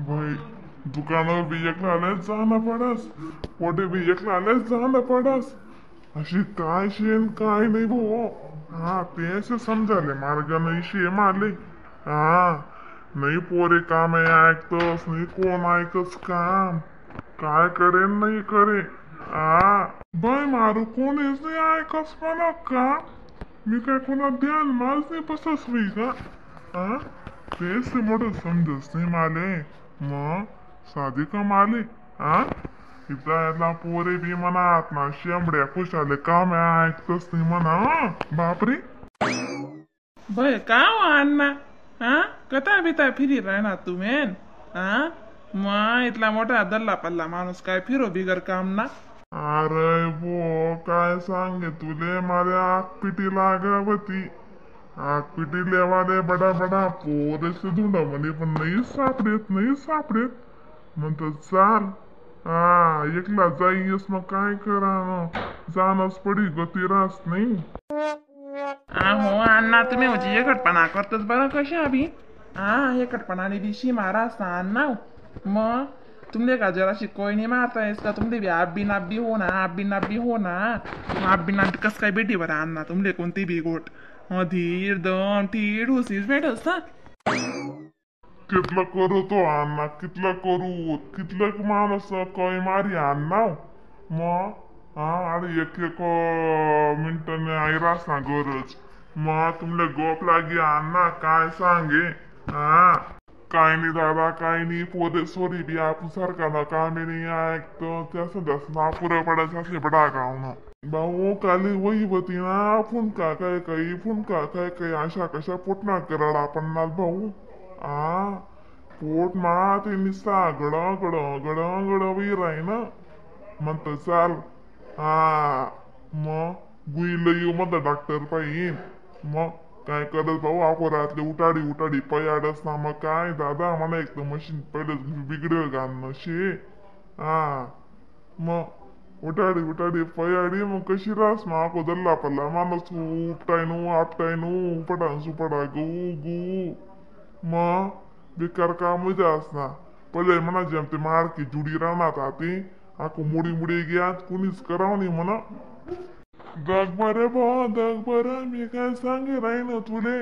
भाई दुकानावर बी एकला आल्यास जाणं पडस, पोटे बी एकला आल्यास जाणं पडस. अशी काय शेन काय नाही भाऊ. हा ते असे समजाले मार्ग नाही शे मारले. हा नाही पोरे काम आहे ऐकतस नाही कोण ऐकच काम काय करेन नाही करे. हा बाय मारू कोणीच नाही ऐकस म्हणा का. मी काय कोणा ध्यान माज नाही बसस मी का. हा तेच ते मोठं समजस नाही माले. मग साधी का माले. हा इथला यातला पोरे बी म्हणत ना शेंबड्या खुशाले काम ऐकतच नाही म्हणा. बापरे भय का हो अण्णा. हा कथा बिता फिरी राहणार तुम्ही. हा मग इथला मोठा दल्ला पल्ला माणूस काय फिरो बिगर काम ना. अरे बो काय सांगे तुले माझ्या आगपिटी लागवती. आगपिटी लेवाले बडा बडा पोरेसे धुंडा म्हणे पण नाही सापडेत नाही सापडेत. म्हणतो चाल हा एकला जाईस मग काय करा जाणच पडी गतीरास नाही. हो अण्णा तुम्ही म्हणजे एकटपणा करतोच बरं कशा बी. हा एकटपणाने दिशी मारा असता अण्णा. मग तुमले का जराशी कोयनी मारतायस का तुमले बी आब्बी नाब्बी हो ना आब्बी नाब्बी हो ना. आब्बी नाब्बी कस काय भेटी बरं अण्णा तुमले कोणती बी गोट धीर दम तीड हुसीच भेटस ना. कितलं करू तो अण्णा कितलं करू कितलं माणूस काय मारी अण्णा. मग हा अरे एक एक मिनिटाने आयरास ना गरज. मग तुमले गोप लागी अण्णा काय सांगे. हा काय नाही दादा काय नाही पोरे सोरी बी आपण सरकारला कामे नाही ऐकतं त्याचं जास्त नापुरं पडायचं असले बडा गावनं. भाऊ काली वही होती ना आपण का काय काही फुन का काय काही अशा कशा पोटना कराड आपण ना भाऊ. आ पोट मा ते निसा गड गड गड गड वीर आहे ना म्हणत चाल. हा मग गुईला येऊ म्हणत डॉक्टर पाहिजे. मग काय करत भाऊ अकोरातले उठाडी उठाडी पयाडस ना मग काय दादा मला एक तर मशीन पहिलेच बिघडेल घालणं शे. हा मग उठाडी उठाडी पयाडी मग कशी रास मग आको दल्ला पल्ला माणूस उपटायनू आपटायनू उपटा सुपटा गू गू. मग बेकार काम असना पहिले म्हणा जमते मारकी जुडी राहणार आती आको मुडी मुडी घ्या कुणीच करावं नाही म्हणा. दग बरे दग बरं मी काय सांगे राहीन तुले.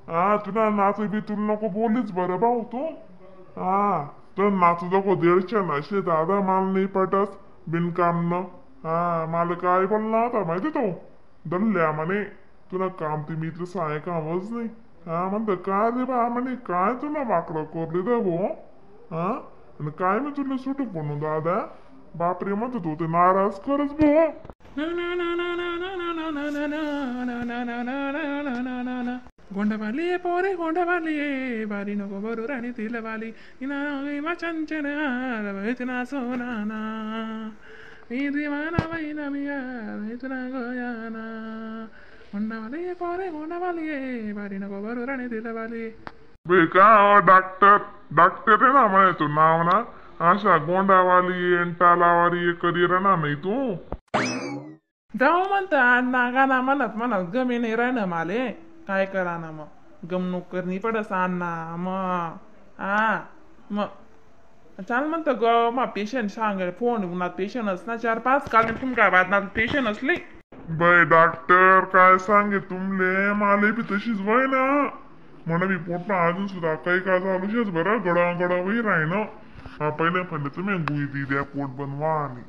हा तुला नाचू बी तुला नको बोलीच बरं भाऊ तू. हा तर नाचू नको दीडशे नशे दादा माल नाही पटस बिनकाम न. हा मला काय बोलला होता माहिती तो दल्ल्या म्हणे तुला काम ते मी इथलं साय कामच नाही. हा म्हणतो काय रे बा म्हणे काय तुला वाकडं करले रे भो. हा आणि काय मी तुला सुटू म्हणू दादा. बापरे म्हणतो तू ते नाराज करच भो. गोंडवाली पोरे गोंडवाली बारी नको बरू राणी तिलवाली चंचन सोनाना वैना गयाना. गोंडवाली पोरे गोंडवाली बारी नको बरू राणी तिलवाली. बे का डॉक्टर डॉक्टर आहे ना म्हणे तू नाव ना अशा गोंडावाली टालावाली कधी राहणार नाही तू. जाऊ म्हणतात नागाना म्हणत म्हणत गमी नाही राहणं माले काय करा ना मग गमणूक करणी पडस अण्णा मग. हा मग चाल म्हणतं ग मग पेशंट सांग फोन उन्हात पेशंट असना 4-5 काल तुमका बादनात पेशंट असले. बाई डॉक्टर काय सांगे तुमले माले बी तशीच वय ना म्हणा मी पोटना अजून सुद्धा काही काय चालूच बरं गडा गडा वही राही ना. हा पहिले पहिले तुम्ही गुई दी द्या पोट बनवा आणि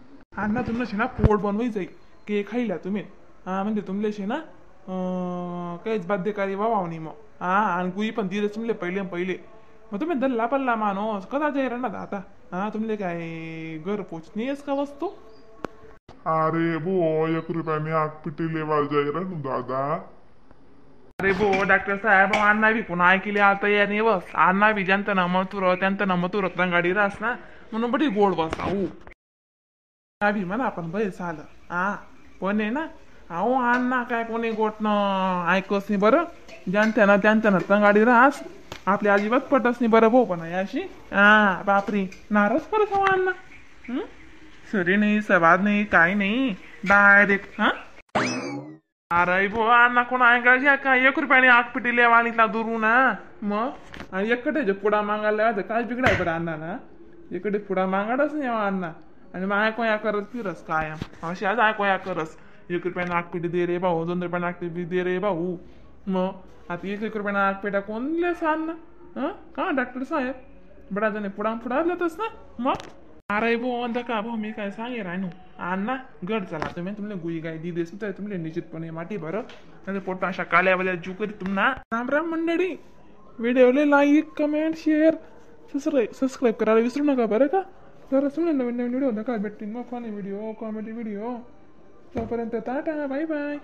अण्णा तुमला शे ना पोट बनवाय जाईल केक खायला तुम्ही. हा म्हणजे तुमले शे ना काहीच बाध्यकारी वावावणी मग. हा आणि गुई पण दिले तुमले पहिले पहिले मग तुम्ही दल्ला पल्ला माणूस कदा जाय राहणार आता. हा तुमले काय घर पोचणीस का वस्तू. अरे बो 1 रुपयाने आग पिटी लेवाल जाय राहू दादा. अरे बो डॉक्टर साहेब अण्णा बी पुन्हा ऐकले आता या नाही बस अण्णा बी ज्यांचं ना मथुर त्यांचं ना मथुर गाडी रास ना म्हणून बडी गोड बस आऊ बी म्हणा आपण बरे झालं. हा पण आहे ना अहो अण्णा काय कोणी गोटनं ऐकस नाही बरं ज्यांच्या ना गाडी रास आपल्या अजिबात पटस नाही बरं भाऊ पण अशी. हा बापरी नाराज करत हो अण्णा. सरी नाही सवाद नाही काही नाही डायरेक्ट. हा अरे भो अण्णा कोण ऐकायची काय 1 रुपयाने आग पिटीले वाणीतला दुरू ना मग आणि एकटे पुडा मागायला काय बिघडाय बरं अण्णा ना इकडे पुडा मागाडच नाही अण्णा आणि मग ऐको या करत फिरस कायम अशी आज ऐको या करस 1 रुपयाने आग पिटी दे रे भाऊ 2 रुपयाने आग पिटी दे रे भाऊ मग आता 1 रुपयाने आग पेटा कोण लिहायचं अण्णा का डॉक्टर साहेब बडा जणे पुडा देतस ना मग अरे भो का भाऊ मी काय सांगे रायनो अण्णा गड चला तुम्ही तुमने गुई गाय दी देस तर तुमले निश्चितपणे माटी भर पोटा अशा काल्यावाल्या जू करी तुम्हाला राम राम मंडळी व्हिडिओला लाईक कमेंट शेअर सबस्क्राईब करायला विसरू नका बरं का तर तुम्ही नवीन व्हिडिओ नका भेटतील मग फनी व्हिडिओ कॉमेडी व्हिडिओ तोपर्यंत टाटा बाय बाय